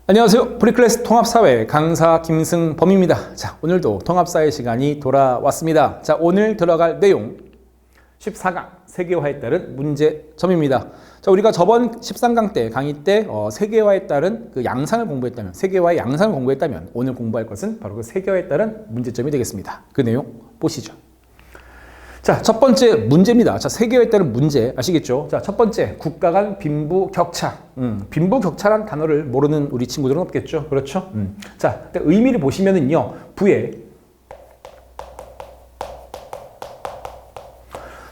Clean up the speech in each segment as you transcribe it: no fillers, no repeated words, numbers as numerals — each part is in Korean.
안녕하세요. 프리클래스 통합사회 강사 김승범입니다. 자, 오늘도 통합사회 시간이 돌아왔습니다. 자, 오늘 들어갈 내용 14강 세계화에 따른 문제점입니다. 자, 우리가 저번 13강 때 강의 때 세계화에 따른 그 양상을 공부했다면, 세계화의 양상을 공부했다면 오늘 공부할 것은 바로 그 세계화에 따른 문제점이 되겠습니다. 그 내용 보시죠. 자, 첫 번째 문제입니다. 자, 세계화에 따른 문제 아시겠죠? 자, 첫 번째 국가 간 빈부격차. 빈부격차란 단어를 모르는 우리 친구들은 없겠죠? 그렇죠? 자, 의미를 보시면은요, 부에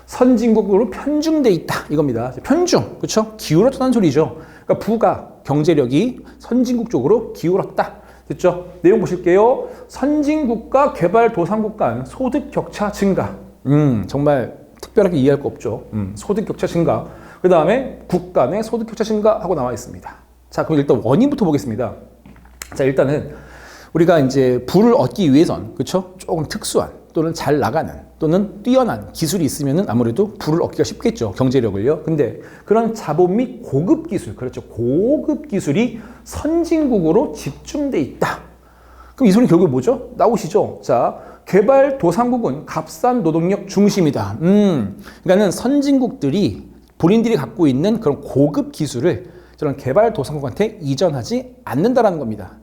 선진국으로 편중돼 있다 이겁니다. 편중, 그렇죠? 기울었다는 소리죠. 그러니까 부가 경제력이 선진국 쪽으로 기울었다. 됐죠? 내용 보실게요. 선진국과 개발도상국 간 소득 격차 증가. 정말 특별하게 이해할 거 없죠. 소득 격차 증가. 그 다음에 국가 내 소득 격차 증가하고 나와 있습니다. 자, 그럼 일단 원인부터 보겠습니다. 자, 일단은 우리가 이제 부를 얻기 위해선, 그렇죠? 조금 특수한 또는 잘 나가는 또는 뛰어난 기술이 있으면은 아무래도 부를 얻기가 쉽겠죠. 경제력을요. 근데 그런 자본 및 고급 기술, 그렇죠? 고급 기술이 선진국으로 집중돼 있다. 그럼 이 소리 결국 뭐죠? 나오시죠? 자, 개발도상국은 값싼 노동력 중심이다. 그러니까는 선진국들이 본인들이 갖고 있는 그런 고급 기술을 저런 개발도상국한테 이전하지 않는다라는 겁니다.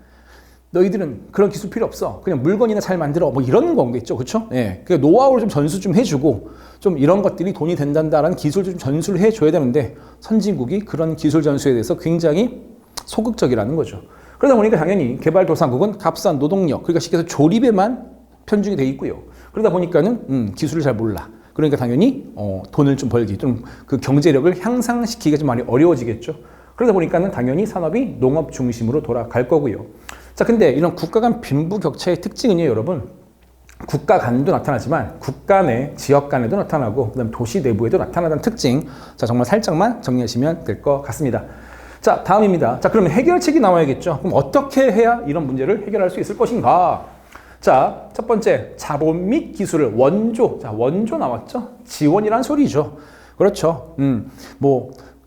너희들은 그런 기술 필요 없어. 그냥 물건이나 잘 만들어. 뭐 이런 거겠죠. 그렇죠? 예. 그 노하우를 좀 전수 좀 해주고 좀 이런 것들이 돈이 된다라는 기술을 좀 전수를 해줘야 되는데 선진국이 그런 기술 전수에 대해서 굉장히 소극적이라는 거죠. 그러다 보니까 당연히 개발도상국은 값싼 노동력, 그러니까 쉽게 해서 조립에만 편중이 돼 있고요. 그러다 보니까는 기술을 잘 몰라. 그러니까 당연히 돈을 좀 벌기, 좀 그 경제력을 향상시키기가 좀 많이 어려워지겠죠. 그러다 보니까는 당연히 산업이 농업 중심으로 돌아갈 거고요. 자, 근데 이런 국가 간 빈부격차의 특징은요, 여러분. 국가 간도 나타나지만 국가 내, 지역 간에도 나타나고 그다음에 도시 내부에도 나타나는 특징. 자, 정말 살짝만 정리하시면 될 것 같습니다. 자, 다음입니다. 자, 그러면 해결책이 나와야겠죠. 그럼 어떻게 해야 이런 문제를 해결할 수 있을 것인가? 자, 첫 번째, 자본 및 기술을 원조. 자, 원조 나왔죠? 지원이란 소리죠. 그렇죠.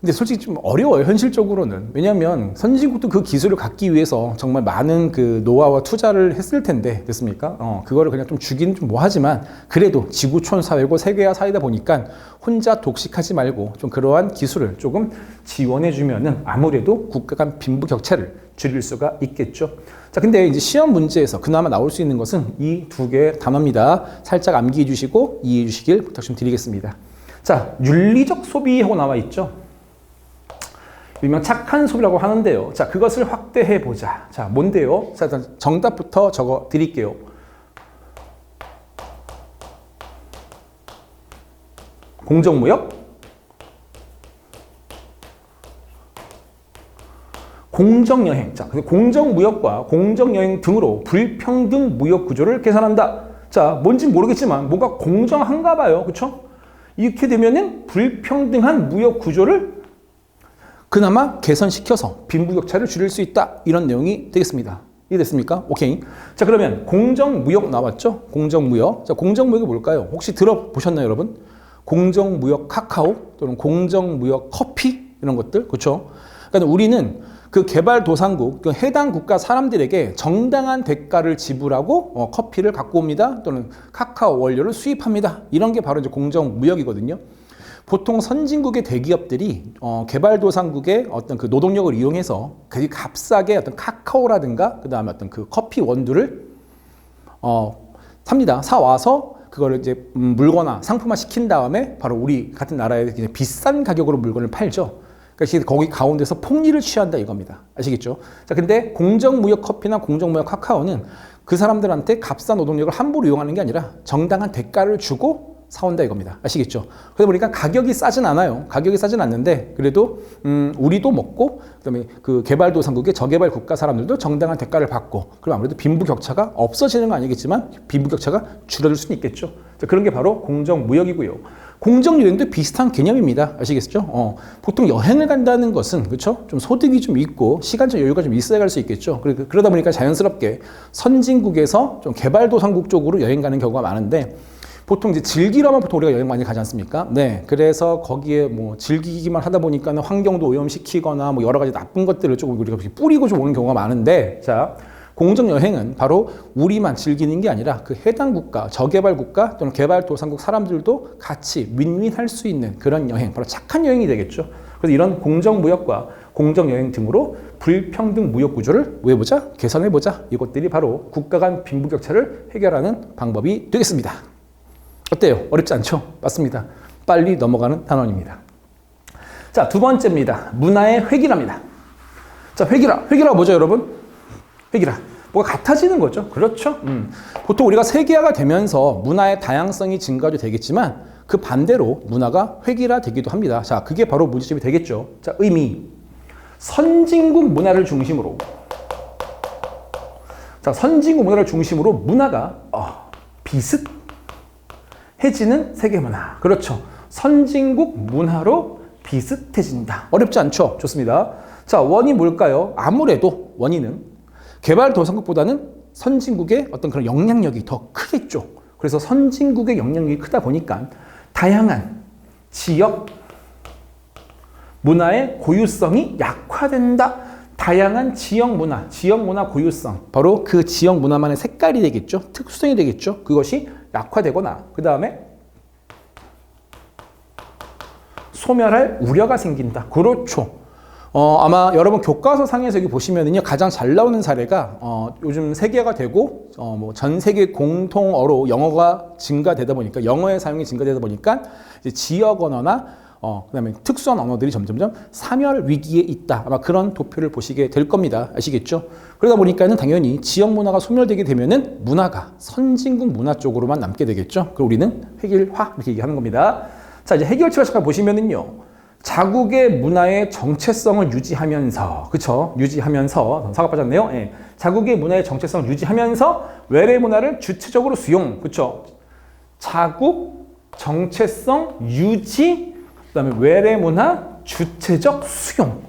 근데 솔직히 좀 어려워요, 현실적으로는. 왜냐하면 선진국도 그 기술을 갖기 위해서 정말 많은 그 노하우와 투자를 했을 텐데, 됐습니까? 그거를 그냥 좀 주긴 좀 뭐하지만, 그래도 지구촌 사회고 세계화 사회다 보니까 혼자 독식하지 말고 좀 그러한 기술을 조금 지원해주면은 아무래도 국가 간 빈부격차를 줄일 수가 있겠죠. 자, 근데 이제 시험 문제에서 그나마 나올 수 있는 것은 이 두 개의 단어입니다. 살짝 암기해 주시고 이해해 주시길 부탁 좀 드리겠습니다. 자, 윤리적 소비하고 나와 있죠. 일명 착한 소비라고 하는데요. 자, 그것을 확대해 보자. 자, 뭔데요? 자, 일단 정답부터 적어 드릴게요. 공정무역? 공정여행. 자, 공정무역과 공정여행 등으로 불평등 무역 구조를 개선한다. 자, 뭔지 모르겠지만 뭔가 공정한가 봐요. 그렇죠? 이렇게 되면은 불평등한 무역 구조를 그나마 개선시켜서 빈부격차를 줄일 수 있다. 이런 내용이 되겠습니다. 이해됐습니까? 오케이. 자, 그러면 공정무역 나왔죠? 공정무역. 자, 공정무역이 뭘까요? 혹시 들어보셨나요, 여러분? 공정무역 카카오 또는 공정무역 커피 이런 것들. 그렇죠? 그러니까 우리는 그 개발도상국, 그 해당 국가 사람들에게 정당한 대가를 지불하고 커피를 갖고 옵니다. 또는 카카오 원료를 수입합니다. 이런 게 바로 이제 공정무역이거든요. 보통 선진국의 대기업들이 개발도상국의 어떤 그 노동력을 이용해서 그 값싸게 어떤 카카오라든가 그 다음에 어떤 그 커피 원두를 삽니다. 사와서 그거를 이제 물거나 상품화 시킨 다음에 바로 우리 같은 나라에 그냥 비싼 가격으로 물건을 팔죠. 그러니까 거기 가운데서 폭리를 취한다 이겁니다. 아시겠죠? 자, 근데 공정무역 커피나 공정무역 카카오는 그 사람들한테 값싼 노동력을 함부로 이용하는 게 아니라 정당한 대가를 주고 사온다 이겁니다. 아시겠죠? 그러다 보니까 가격이 싸진 않아요. 가격이 싸진 않는데 그래도 우리도 먹고 그다음에 그 개발도상국의 저개발 국가 사람들도 정당한 대가를 받고 그럼 아무래도 빈부격차가 없어지는 건 아니겠지만 빈부격차가 줄어들 수는 있겠죠. 자, 그런 게 바로 공정무역이고요. 공정여행도 비슷한 개념입니다. 아시겠죠? 보통 여행을 간다는 것은 그렇죠? 좀 소득이 좀 있고 시간적 여유가 좀 있어야 갈 수 있겠죠. 그러다 보니까 자연스럽게 선진국에서 좀 개발도상국 쪽으로 여행 가는 경우가 많은데 보통 이제 즐기러만 보통 우리가 여행 많이 가지 않습니까? 네. 그래서 거기에 뭐 즐기기만 하다 보니까는 환경도 오염시키거나 뭐 여러 가지 나쁜 것들을 조금 우리가 뿌리고 좀 오는 경우가 많은데, 자, 공정 여행은 바로 우리만 즐기는 게 아니라 그 해당 국가, 저개발 국가 또는 개발도상국 사람들도 같이 윈윈할 수 있는 그런 여행, 바로 착한 여행이 되겠죠. 그래서 이런 공정무역과 공정여행 등으로 불평등 무역 구조를 뭐 해보자? 개선해보자. 이것들이 바로 국가 간 빈부격차를 해결하는 방법이 되겠습니다. 어때요? 어렵지 않죠? 맞습니다. 빨리 넘어가는 단원입니다. 자, 두 번째입니다. 문화의 획일화입니다. 자, 획일화. 획일화가 뭐죠, 여러분? 획일화. 뭐가 같아지는 거죠. 그렇죠? 보통 우리가 세계화가 되면서 문화의 다양성이 증가도 되겠지만 그 반대로 문화가 획일화되기도 합니다. 자, 그게 바로 문제점이 되겠죠. 자, 의미. 선진국 문화를 중심으로. 자, 선진국 문화를 중심으로 문화가 비슷해지는 세계 문화. 그렇죠. 선진국 문화로 비슷해진다. 어렵지 않죠? 좋습니다. 자, 원이 뭘까요? 아무래도 원인은 개발도상국보다는 선진국의 어떤 그런 영향력이 더 크겠죠. 그래서 선진국의 영향력이 크다 보니까 다양한 지역 문화의 고유성이 약화된다. 다양한 지역 문화 고유성. 바로 그 지역 문화만의 색깔이 되겠죠. 특수성이 되겠죠. 그것이 약화되거나 그 다음에 소멸할 우려가 생긴다. 그렇죠. 아마 여러분 교과서 상에서 여기 보시면은요, 가장 잘 나오는 사례가 요즘 세계화가 되고 뭐 전 세계 공통어로 영어가 증가되다 보니까 영어의 사용이 증가되다 보니까 이제 지역 언어나 그다음에 특수한 언어들이 점점점 사멸 위기에 있다. 아마 그런 도표를 보시게 될 겁니다. 아시겠죠? 그러다 보니까는 당연히 지역 문화가 소멸되게 되면은 문화가 선진국 문화 쪽으로만 남게 되겠죠. 그리고 우리는 획일화 이렇게 얘기하는 겁니다. 자, 이제 해결책을 잠깐 보시면은요. 자국의 문화의 정체성을 유지하면서, 그쵸? 유지하면서, 사과 빠졌네요. 예. 자국의 문화의 정체성을 유지하면서 외래 문화를 주체적으로 수용, 그쵸? 자국 정체성 유지, 그 다음에 외래 문화 주체적 수용.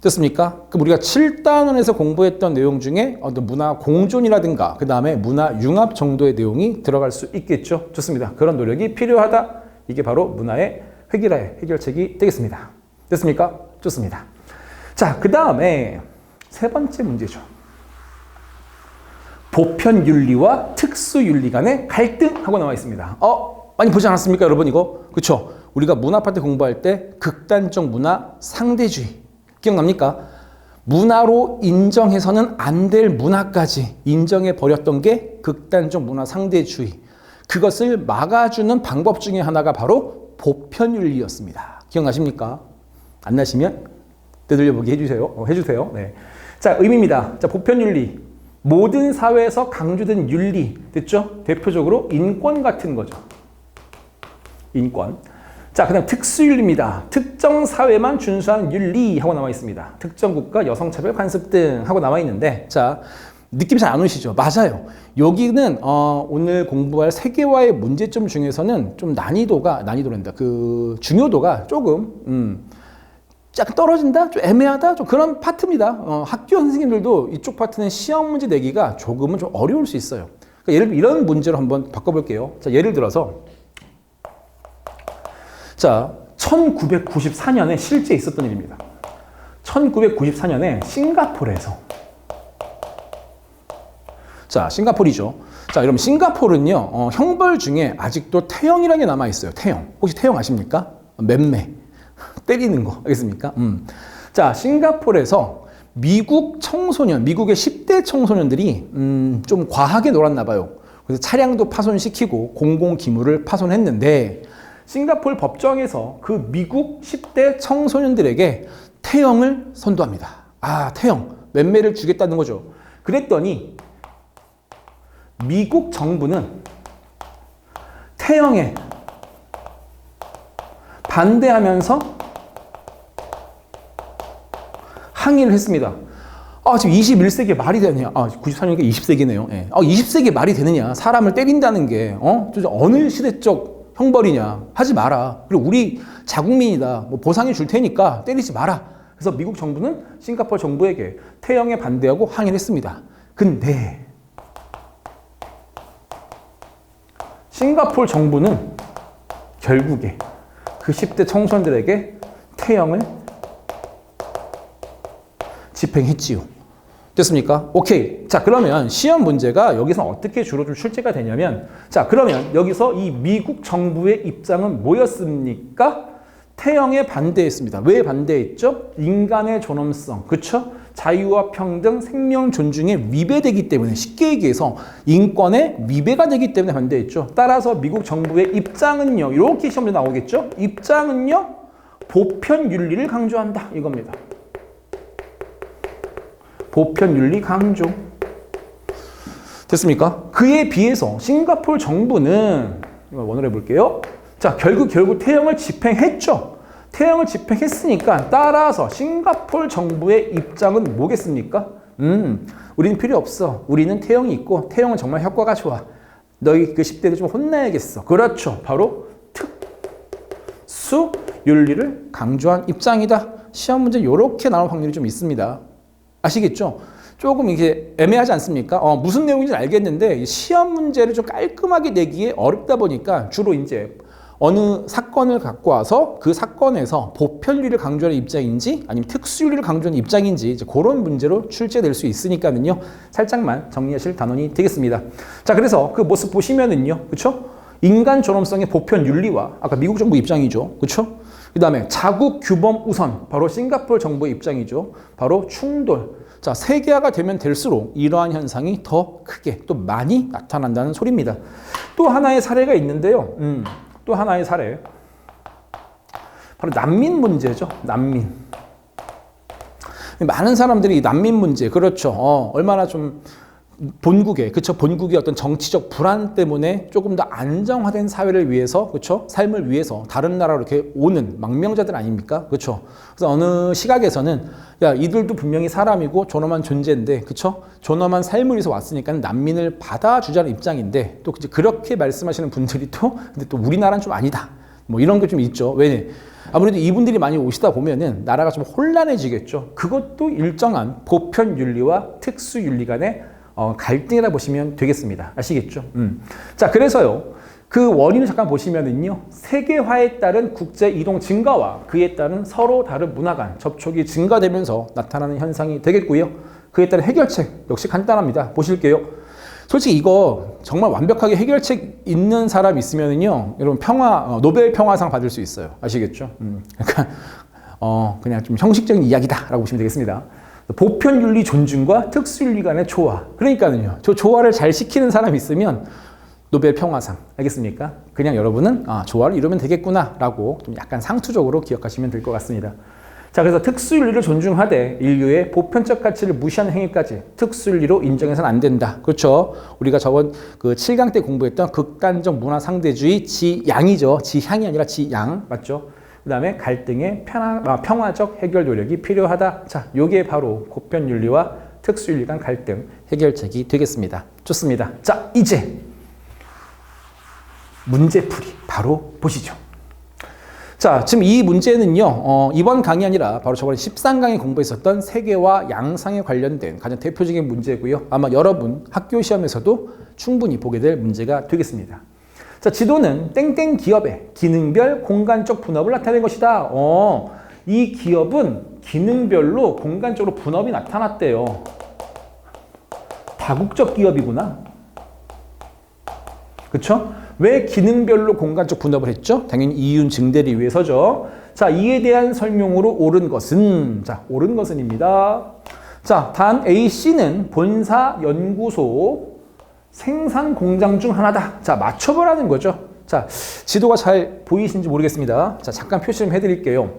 됐습니까? 그럼 우리가 7단원에서 공부했던 내용 중에 어떤 문화 공존이라든가, 그 다음에 문화 융합 정도의 내용이 들어갈 수 있겠죠? 좋습니다. 그런 노력이 필요하다. 이게 바로 문화의 획일화의 해결책이 되겠습니다. 됐습니까? 좋습니다. 자, 그 다음에 세 번째 문제죠. 보편윤리와 특수윤리 간의 갈등하고 나와 있습니다. 많이 보지 않았습니까, 여러분 이거? 그쵸? 우리가 문화 파트 공부할 때 극단적 문화 상대주의 기억납니까? 문화로 인정해서는 안 될 문화까지 인정해 버렸던 게 극단적 문화 상대주의. 그것을 막아주는 방법 중에 하나가 바로 보편윤리였습니다. 기억나십니까? 안 나시면 되돌려보기 해주세요. 네. 자, 의미입니다. 자, 보편윤리. 모든 사회에서 강조된 윤리. 됐죠? 대표적으로 인권 같은 거죠. 인권. 자, 그 다음 특수윤리입니다. 특정 사회만 준수한 윤리 하고 나와 있습니다. 특정 국가 여성차별 관습 등 하고 나와 있는데, 자, 느낌 잘 안 오시죠? 맞아요. 여기는 오늘 공부할 세계화의 문제점 중에서는 좀 난이도란다. 그 중요도가 조금 약간 떨어진다, 좀 애매하다, 좀 그런 파트입니다. 학교 선생님들도 이쪽 파트는 시험 문제 내기가 조금은 좀 어려울 수 있어요. 그러니까 예를 들어 이런 문제로 한번 바꿔볼게요. 자, 예를 들어서 자, 1994년에 실제 있었던 일입니다. 1994년에 싱가포르에서 자, 싱가포르죠. 자, 여러분 싱가포르는요, 형벌 중에 아직도 태형이라는 게 남아있어요. 태형. 혹시 태형 아십니까? 맴매. 때리는 거. 알겠습니까? 자, 싱가포르에서 미국 청소년, 미국의 10대 청소년들이 좀 과하게 놀았나 봐요. 그래서 차량도 파손시키고 공공기물을 파손했는데 싱가포르 법정에서 그 미국 10대 청소년들에게 태형을 선도합니다. 아, 태형. 맴매를 주겠다는 거죠. 그랬더니 미국 정부는 태형에 반대하면서 항의를 했습니다. 지금 21세기에 말이 되느냐. 94년이니까 20세기네요. 예. 20세기에 말이 되느냐. 사람을 때린다는 게, 어느 시대적 형벌이냐. 하지 마라. 그리고 우리 자국민이다. 뭐 보상해 줄 테니까 때리지 마라. 그래서 미국 정부는 싱가포르 정부에게 태형에 반대하고 항의를 했습니다. 근데 싱가포르 정부는 결국에 그 10대 청소년들에게 태형을 집행했지요. 됐습니까? 오케이. 자, 그러면 시험 문제가 여기서 어떻게 주로 좀 출제가 되냐면, 자, 그러면 여기서 이 미국 정부의 입장은 뭐였습니까? 태형에 반대했습니다. 왜 반대했죠? 인간의 존엄성, 그쵸? 자유와 평등, 생명 존중에 위배되기 때문에, 쉽게 얘기해서 인권에 위배가 되기 때문에 반대했죠. 따라서 미국 정부의 입장은요, 이렇게 시험에 나오겠죠? 입장은요, 보편 윤리를 강조한다, 이겁니다. 보편 윤리 강조. 됐습니까? 그에 비해서 싱가포르 정부는, 이걸 원을 해볼게요. 자, 결국 태형을 집행했죠. 태형을 집행했으니까 따라서 싱가포르 정부의 입장은 뭐겠습니까? 우리는 필요 없어. 우리는 태형이 있고 태형은 정말 효과가 좋아. 너희 그 10대를 좀 혼나야겠어. 그렇죠. 바로 특수 윤리를 강조한 입장이다. 시험 문제 이렇게 나올 확률이 좀 있습니다. 아시겠죠? 조금 이게 애매하지 않습니까? 무슨 내용인지 알겠는데 시험 문제를 좀 깔끔하게 내기에 어렵다 보니까 주로 이제 어느 사건을 갖고 와서 그 사건에서 보편윤리를 강조하는 입장인지 아니면 특수윤리를 강조하는 입장인지 이제 그런 문제로 출제될 수 있으니까는요. 살짝만 정리하실 단원이 되겠습니다. 자, 그래서 그 모습 보시면은요. 그렇죠? 인간 존엄성의 보편윤리와 아까 미국 정부 입장이죠. 그렇죠? 그다음에 자국 규범 우선 바로 싱가포르 정부의 입장이죠. 바로 충돌. 자, 세계화가 되면 될수록 이러한 현상이 더 크게 또 많이 나타난다는 소리입니다. 또 하나의 사례가 있는데요. 또 하나의 사례. 바로 난민 문제죠. 난민. 많은 사람들이 난민 문제, 그렇죠. 얼마나 좀 본국의, 그쵸. 본국의 어떤 정치적 불안 때문에 조금 더 안정화된 사회를 위해서, 그쵸. 삶을 위해서 다른 나라로 이렇게 오는 망명자들 아닙니까? 그쵸. 그래서 어느 시각에서는 야, 이들도 분명히 사람이고 존엄한 존재인데, 그쵸. 존엄한 삶을 위해서 왔으니까 난민을 받아주자는 입장인데, 또 그렇게 말씀하시는 분들이 근데 또 우리나라는 좀 아니다. 뭐 이런 게 좀 있죠. 왜? 아무래도 이분들이 많이 오시다 보면은 나라가 좀 혼란해지겠죠. 그것도 일정한 보편윤리와 특수윤리 간의 갈등이라 보시면 되겠습니다. 아시겠죠? 자, 그래서요. 그 원인을 잠깐 보시면은요. 세계화에 따른 국제 이동 증가와 그에 따른 서로 다른 문화 간 접촉이 증가되면서 나타나는 현상이 되겠고요. 그에 따른 해결책 역시 간단합니다. 보실게요. 솔직히 이거 정말 완벽하게 해결책 있는 사람 있으면은요. 여러분 노벨 평화상 받을 수 있어요. 아시겠죠? 그러니까 그냥 좀 형식적인 이야기다라고 보시면 되겠습니다. 보편윤리 존중과 특수윤리 간의 조화. 그러니까는요. 저 조화를 잘 시키는 사람이 있으면 노벨 평화상. 알겠습니까? 그냥 여러분은 조화를 이루면 되겠구나라고 좀 약간 상투적으로 기억하시면 될 것 같습니다. 자, 그래서 특수윤리를 존중하되 인류의 보편적 가치를 무시하는 행위까지 특수윤리로 인정해서는 안 된다. 그렇죠? 우리가 저번 그 7강 때 공부했던 극단적 문화 상대주의 지양이죠. 지향이 아니라 지양. 맞죠? 그 다음에 갈등의 평화적 해결 노력이 필요하다. 자, 요게 바로 보편윤리와 특수윤리 간 갈등 해결책이 되겠습니다. 좋습니다. 자, 이제 문제풀이 바로 보시죠. 자, 지금 이 문제는요, 이번 강의 아니라 바로 저번에 13강에 공부했었던 세계와 양상에 관련된 가장 대표적인 문제고요. 아마 여러분 학교 시험에서도 충분히 보게 될 문제가 되겠습니다. 자, 지도는 땡땡 기업의 기능별 공간적 분업을 나타낸 것이다. 이 기업은 기능별로 공간적으로 분업이 나타났대요. 다국적 기업이구나. 그쵸? 왜 기능별로 공간적 분업을 했죠? 당연히 이윤 증대를 위해서죠. 자, 이에 대한 설명으로 옳은 것은, 자, 옳은 것은입니다. 자, 단 A씨는 본사, 연구소, 생산 공장 중 하나다. 자, 맞춰보라는 거죠. 자, 지도가 잘 보이시는지 모르겠습니다. 자, 잠깐 표시 좀 해드릴게요.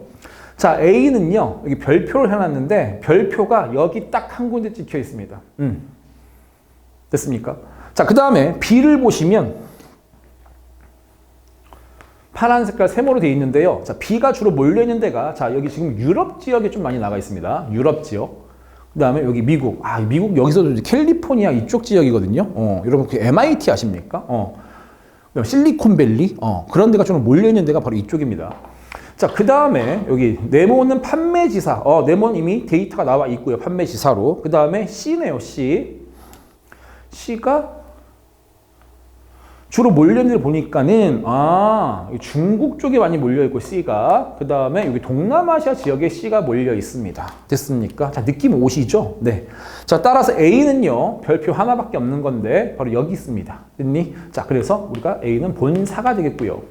자, A는요, 여기 별표를 해놨는데, 별표가 여기 딱 한 군데 찍혀 있습니다. 됐습니까? 자, 그 다음에 B를 보시면, 파란 색깔 세모로 되어 있는데요. 자, B가 주로 몰려있는 데가, 자, 여기 지금 유럽 지역에 좀 많이 나가 있습니다. 유럽 지역. 그 다음에 여기 미국. 미국 여기서도 캘리포니아 이쪽 지역이거든요. 여러분, 그 MIT 아십니까? 실리콘밸리. 그런 데가 좀 몰려있는 데가 바로 이쪽입니다. 자, 그 다음에 여기 네모는 판매지사. 네모는 이미 데이터가 나와 있고요. 판매지사로. 그 다음에 C네요, C. C가 주로 몰려있는 보니까는 중국 쪽에 많이 몰려있고 C가 그 다음에 여기 동남아시아 지역에 C가 몰려 있습니다. 됐습니까? 자, 느낌 오시죠? 네. 자, 따라서 A는요 별표 하나밖에 없는 건데 바로 여기 있습니다. 됐니? 자, 그래서 우리가 A는 본사가 되겠고요.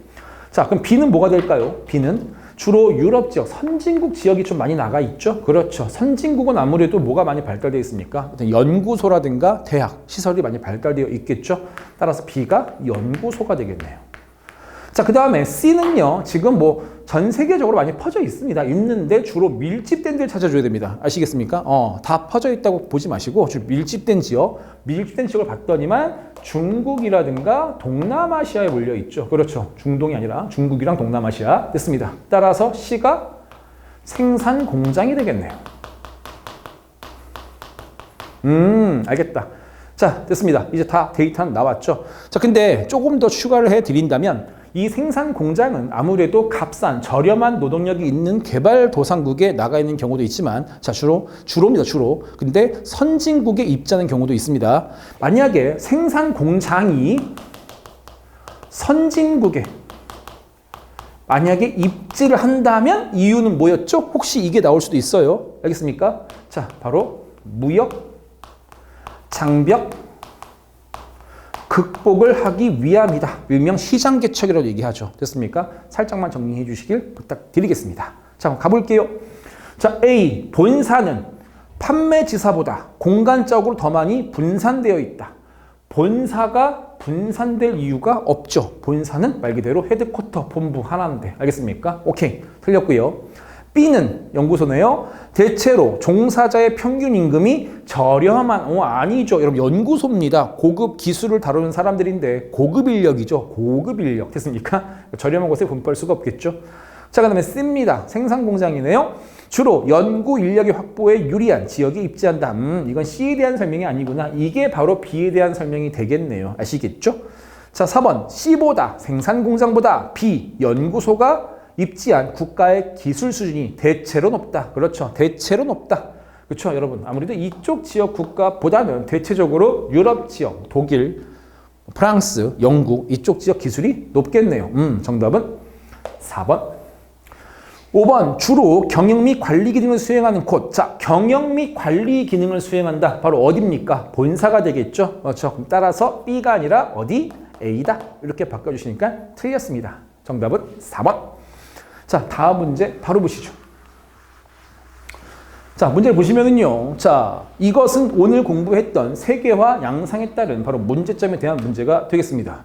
자, 그럼 B는 뭐가 될까요? B는 주로 유럽 지역, 선진국 지역이 좀 많이 나가 있죠? 그렇죠. 선진국은 아무래도 뭐가 많이 발달되어 있습니까? 연구소라든가 대학, 시설이 많이 발달되어 있겠죠? 따라서 B가 연구소가 되겠네요. 자, 그 다음에 C는요, 지금 뭐 전 세계적으로 많이 퍼져 있습니다. 있는데 주로 밀집된 데를 찾아줘야 됩니다. 아시겠습니까? 다 퍼져 있다고 보지 마시고, 주로 밀집된 지역을 봤더니만 중국이라든가 동남아시아에 몰려 있죠. 그렇죠. 중동이 아니라 중국이랑 동남아시아. 됐습니다. 따라서 C가 생산 공장이 되겠네요. 알겠다. 자, 됐습니다. 이제 다 데이터는 나왔죠. 자, 근데 조금 더 추가를 해드린다면 이 생산 공장은 아무래도 값싼 저렴한 노동력이 있는 개발도상국에 나가 있는 경우도 있지만, 자, 주로입니다. 주로. 근데 선진국에 입지하는 경우도 있습니다. 만약에 생산 공장이 선진국에 만약에 입지를 한다면 이유는 뭐였죠? 혹시 이게 나올 수도 있어요. 알겠습니까? 자, 바로 무역, 장벽, 극복을 하기 위함이다. 일명 시장 개척이라고 얘기하죠. 됐습니까? 살짝만 정리해 주시길 부탁드리겠습니다. 자, 가볼게요. 자, A. 본사는 판매지사보다 공간적으로 더 많이 분산되어 있다. 본사가 분산될 이유가 없죠. 본사는 말 그대로 헤드쿼터, 본부 하나인데. 알겠습니까? 오케이. 틀렸고요. B는 연구소네요. 대체로 종사자의 평균 임금이 저렴한, 아니죠. 여러분, 연구소입니다. 고급 기술을 다루는 사람들인데 고급 인력이죠. 고급 인력. 됐습니까? 저렴한 곳에 분포할 수가 없겠죠. 자, 그 다음에 C입니다. 생산 공장이네요. 주로 연구 인력의 확보에 유리한 지역에 입지한다. 이건 C에 대한 설명이 아니구나. 이게 바로 B에 대한 설명이 되겠네요. 아시겠죠? 자, 4번. C보다, 생산 공장보다 B, 연구소가 입지한 국가의 기술 수준이 대체로 높다. 그렇죠. 대체로 높다. 그렇죠, 여러분. 아무래도 이쪽 지역 국가보다는 대체적으로 유럽 지역, 독일, 프랑스, 영국 이쪽 지역 기술이 높겠네요. 정답은 4번. 5번. 주로 경영 및 관리 기능을 수행하는 곳. 자, 경영 및 관리 기능을 수행한다. 바로 어디입니까? 본사가 되겠죠. 그렇죠. 그럼 따라서 B가 아니라 어디? A다. 이렇게 바꿔주시니까 틀렸습니다. 정답은 4번. 자, 다음 문제 바로 보시죠. 자, 문제를 보시면은요. 자, 이것은 오늘 공부했던 세계화 양상에 따른 바로 문제점에 대한 문제가 되겠습니다.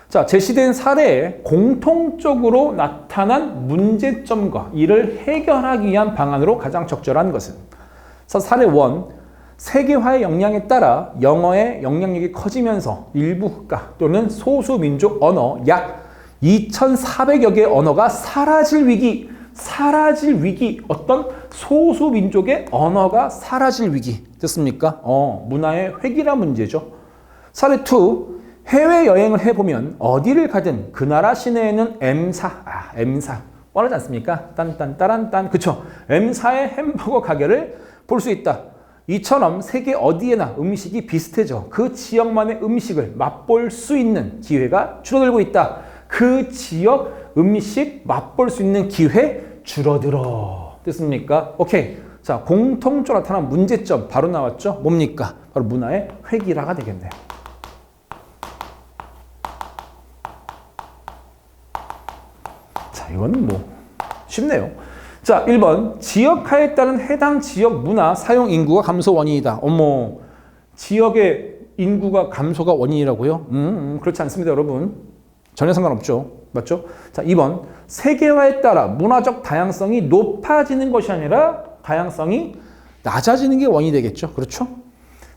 자, 제시된 사례에 공통적으로 나타난 문제점과 이를 해결하기 위한 방안으로 가장 적절한 것은? 자, 사례 1. 세계화의 영향에 따라 영어의 영향력이 커지면서 일부 국가 또는 소수 민족 언어 약 2,400여 개의 언어가 사라질 위기. 어떤 소수 민족의 언어가 사라질 위기. 됐습니까? 문화의 획일화 문제죠. 사례 2. 해외여행을 해보면 어디를 가든 그 나라 시내에는 M사. 뻔하지 않습니까? 딴딴따란딴. 그쵸? M사의 햄버거 가게를 볼 수 있다. 이처럼 세계 어디에나 음식이 비슷해져 그 지역만의 음식을 맛볼 수 있는 기회가 줄어들고 있다. 그 지역 음식 맛볼 수 있는 기회 줄어들어. 됐습니까? 오케이. 자, 공통적으로 나타난 문제점 바로 나왔죠? 뭡니까? 바로 문화의 획일화가 되겠네요. 자, 이거는 뭐 쉽네요. 자, 1번. 지역화에 따른 해당 지역 문화 사용 인구가 감소 원인이다. 어머, 지역의 인구가 감소가 원인이라고요? 그렇지 않습니다, 여러분. 전혀 상관없죠. 맞죠? 자, 2번. 세계화에 따라 문화적 다양성이 높아지는 것이 아니라 다양성이 낮아지는 게 원인이 되겠죠. 그렇죠?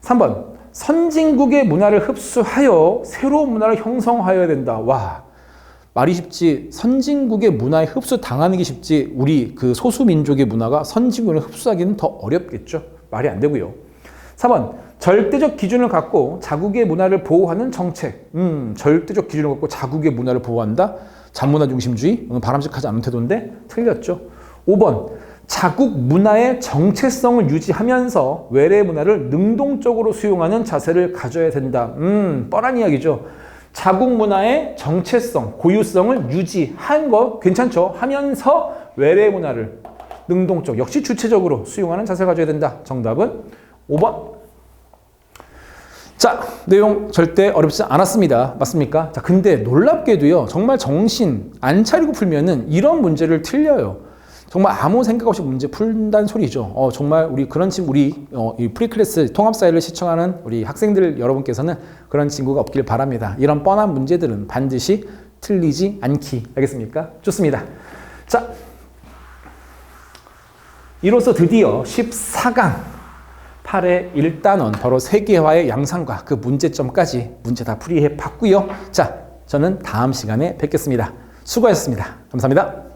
3번. 선진국의 문화를 흡수하여 새로운 문화를 형성하여야 된다. 와, 말이 쉽지. 선진국의 문화에 흡수 당하는 게 쉽지. 우리 그 소수민족의 문화가 선진국을 흡수하기는 더 어렵겠죠. 말이 안 되고요. 4번. 절대적 기준을 갖고 자국의 문화를 보호하는 정책. 절대적 기준을 갖고 자국의 문화를 보호한다. 자문화 중심주의. 바람직하지 않은 태도인데 틀렸죠. 5번. 자국 문화의 정체성을 유지하면서 외래 문화를 능동적으로 수용하는 자세를 가져야 된다. 뻔한 이야기죠. 자국 문화의 정체성, 고유성을 유지한 거 괜찮죠? 하면서 외래 문화를 능동적, 역시 주체적으로 수용하는 자세를 가져야 된다. 정답은 5번. 자, 내용 절대 어렵지 않았습니다. 맞습니까? 자, 근데 놀랍게도요, 정말 정신 안 차리고 풀면은 이런 문제를 틀려요. 정말 아무 생각 없이 문제 푼다는 소리죠. 정말 우리 그런 친구, 이 프리클래스 통합사회를 시청하는 우리 학생들 여러분께서는 그런 친구가 없길 바랍니다. 이런 뻔한 문제들은 반드시 틀리지 않기. 알겠습니까? 좋습니다. 자, 이로써 드디어 14강 8의 1단원, 바로 세계화의 양상과 그 문제점까지 문제 다 풀이해 봤고요. 자, 저는 다음 시간에 뵙겠습니다. 수고하셨습니다. 감사합니다.